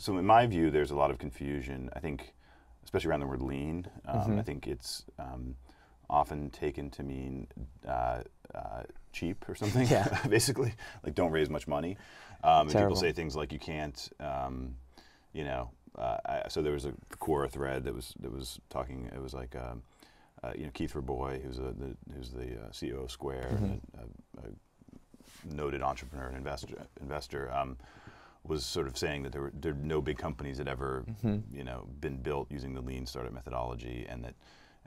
so in my view, there's a lot of confusion. I think, especially around the word lean. I think it's often taken to mean cheap or something. Yeah. Basically, like don't raise much money. And people say things like you can't, you know. So there was a Quora thread that was talking. It was like, you know, Keith Raboy, who's the CEO of Square, and a noted entrepreneur and investor, was sort of saying that there are no big companies that ever, you know, been built using the lean startup methodology, and that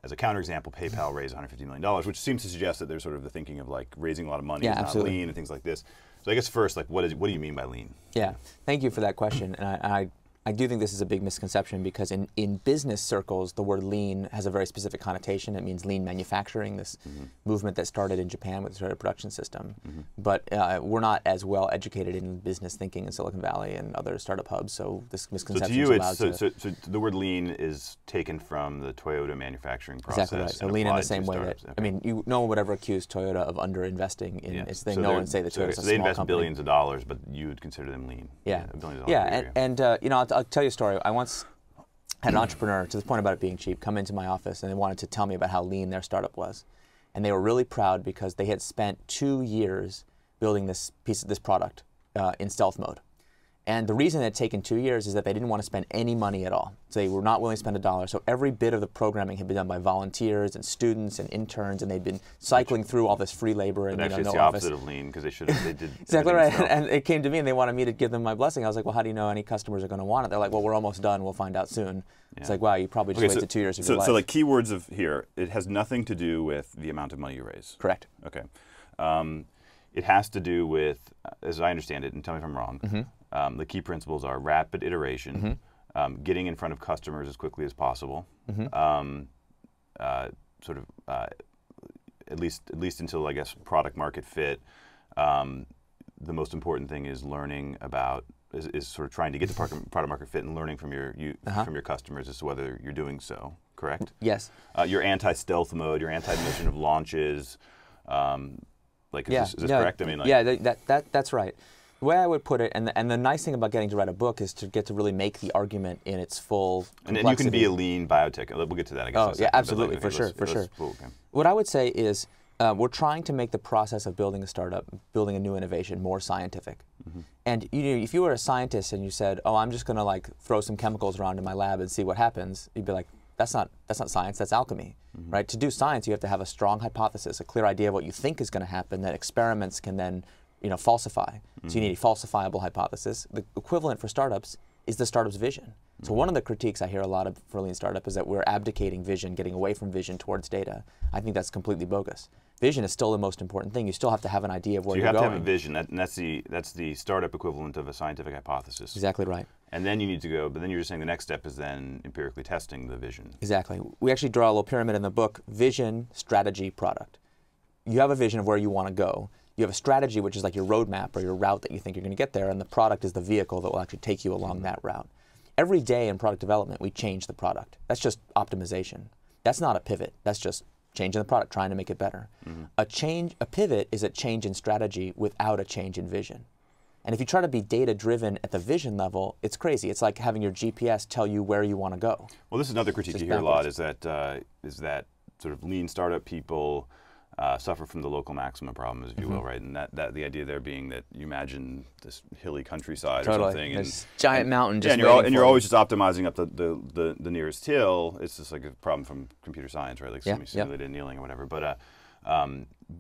as a counterexample, PayPal raised $150 million, which seems to suggest that there's sort of the thinking of like raising a lot of money is not lean and things like this. So I guess first, like, what do you mean by lean? Yeah, thank you for that question, and I do think this is a big misconception because in business circles, the word lean has a very specific connotation. It means lean manufacturing, this movement that started in Japan with the startup production system. But we're not as well educated in business thinking in Silicon Valley and other startup hubs, so this misconception is allowed to... So the word lean is taken from the Toyota manufacturing process. Exactly right. So lean in the same way that, I mean, no one would ever accuse Toyota of underinvesting in its thing. No one would say that Toyota's a small company. They invest billions of dollars, but you would consider them lean. Yeah. And you know, I'll tell you a story. I once had an entrepreneur, to the point about it being cheap, come into my office and they wanted to tell me about how lean their startup was. And they were really proud because they had spent 2 years building this product in stealth mode. And the reason it had taken 2 years is that they didn't want to spend any money at all. So they were not willing to spend $1. So every bit of the programming had been done by volunteers and students and interns, and they'd been cycling through all this free labor and actually, no it's the office. opposite of lean because they did exactly right. And it came to me and they wanted me to give them my blessing. I was like, well, how do you know any customers are going to want it? They're like, well, we're almost done. We'll find out soon. Yeah. It's like, wow, you probably just wasted 2 years of your life. So like keywords of here, it has nothing to do with the amount of money you raise. Correct. Okay. It has to do with, as I understand it, and tell me if I'm wrong, the key principles are rapid iteration, getting in front of customers as quickly as possible, sort of at least until, I guess, product market fit. The most important thing is learning about, is sort of trying to get to product market fit and learning from your customers as to whether you're doing so, correct? Yes. Your anti-stealth mode, your anti-mission of launches, like, is this correct? I mean, like, yeah, that's right. The way I would put it, and the nice thing about getting to write a book is to get to really make the argument in its full complexity. And you can be a lean biotech. We'll get to that, I guess. Oh, yeah, absolutely, for sure. Cool, okay. What I would say is we're trying to make the process of building a startup, building a new innovation, more scientific. And if you were a scientist and you said, oh, I'm just going to like throw some chemicals around in my lab and see what happens, you'd be like, that's not science, that's alchemy. Right? To do science, you have to have a strong hypothesis, a clear idea of what you think is going to happen that experiments can then falsify. So you need a falsifiable hypothesis. The equivalent for startups is the startup's vision. So one of the critiques I hear a lot of for lean startup is that we're abdicating vision, getting away from vision towards data. I think that's completely bogus. Vision is still the most important thing. You still have to have an idea of where you're going. You have to have a vision, and that's the startup equivalent of a scientific hypothesis. Exactly right. And then you need to go, but then you're just saying the next step is then empirically testing the vision. Exactly. We actually draw a little pyramid in the book: vision, strategy, product. You have a vision of where you want to go. You have a strategy, which is like your roadmap or your route that you think you're going to get there, and the product is the vehicle that will actually take you along that route. Every day in product development, we change the product. That's just optimization. That's not a pivot. That's just changing the product, trying to make it better. A pivot is a change in strategy without a change in vision. And if you try to be data-driven at the vision level, it's crazy. It's like having your GPS tell you where you want to go. Well, this is another critique you hear a lot, is that sort of lean startup people suffer from the local maxima problem, if you will, right? And that the idea there being that you imagine this hilly countryside or something, this giant mountain just and you're always just optimizing up the nearest hill. It's just like a problem from computer science, right? Like simulated annealing or whatever. But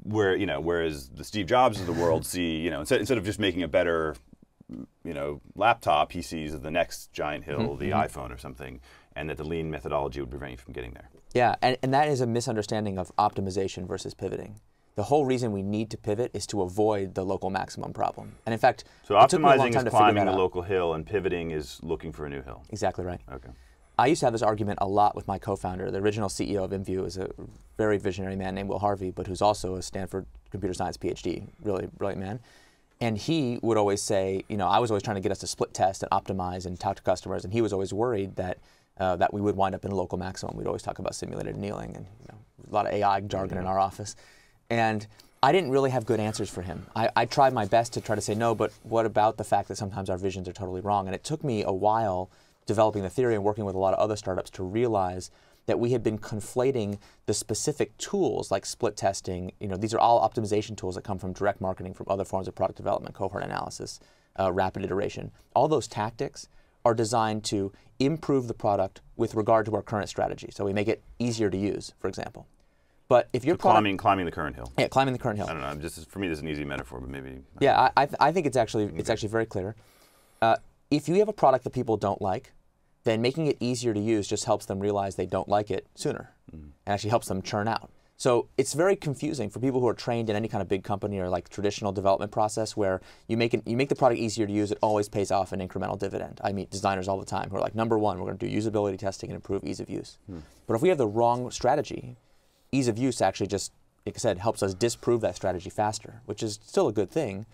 whereas the Steve Jobs of the world see, instead of just making a better laptop, he sees the next giant hill, the iPhone or something, and that the lean methodology would prevent you from getting there. Yeah, and that is a misunderstanding of optimization versus pivoting. The whole reason we need to pivot is to avoid the local maximum problem. And in fact, so optimizing is climbing the local hill, and pivoting is looking for a new hill. Exactly right. Okay. I used to have this argument a lot with my co-founder. The original CEO of InView is a very visionary man named Will Harvey, but who's also a Stanford computer science PhD, really brilliant man. And he would always say, I was always trying to get us to split test and optimize and talk to customers, and he was always worried that that we would wind up in a local maximum. We'd always talk about simulated annealing and a lot of AI jargon in our office. And I didn't really have good answers for him. I tried my best to try to say, no, but what about the fact that sometimes our visions are totally wrong? And it took me a while developing the theory and working with a lot of other startups to realize that we had been conflating the specific tools like split testing. These are all optimization tools that come from direct marketing, from other forms of product development, cohort analysis, rapid iteration. All those tactics are designed to improve the product with regard to our current strategy. So we make it easier to use, for example. But if your product, climbing the current hill. Yeah, climbing the current hill. I don't know. For me, this is an easy metaphor, but maybe. Yeah, I think it's actually very clear. If you have a product that people don't like, then making it easier to use just helps them realize they don't like it sooner, and actually helps them churn out. So it's very confusing for people who are trained in any kind of big company or like traditional development process where you make the product easier to use. It always pays off an incremental dividend. I meet designers all the time who are like, number one, we're going to do usability testing and improve ease of use. But if we have the wrong strategy, ease of use actually just, like I said, helps us disprove that strategy faster, which is still a good thing.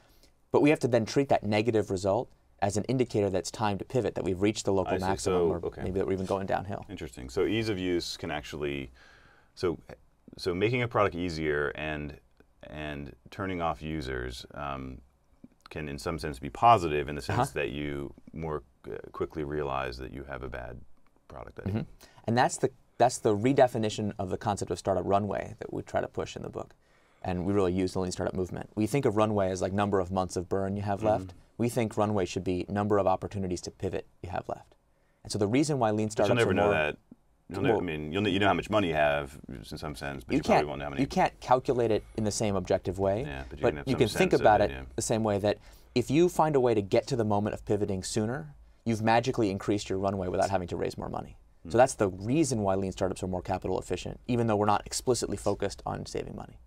But we have to then treat that negative result as an indicator that it's time to pivot, that we've reached the local maximum, or maybe that we're even going downhill. Interesting. So ease of use can actually, so making a product easier and turning off users can in some sense be positive in the sense that you more quickly realize that you have a bad product idea. And that's the redefinition of the concept of startup runway that we try to push in the book. And we really use the lean startup movement. We think of runway as like number of months of burn you have left. We think runway should be number of opportunities to pivot you have left. And so the reason why lean startups you'll never are know more, that. I mean, you know how much money you have in some sense, but you probably won't know how many. You can't calculate it in the same objective way, yeah, but you can think about it the same way that if you find a way to get to the moment of pivoting sooner, you've magically increased your runway without having to raise more money. So that's the reason why lean startups are more capital efficient, even though we're not explicitly focused on saving money.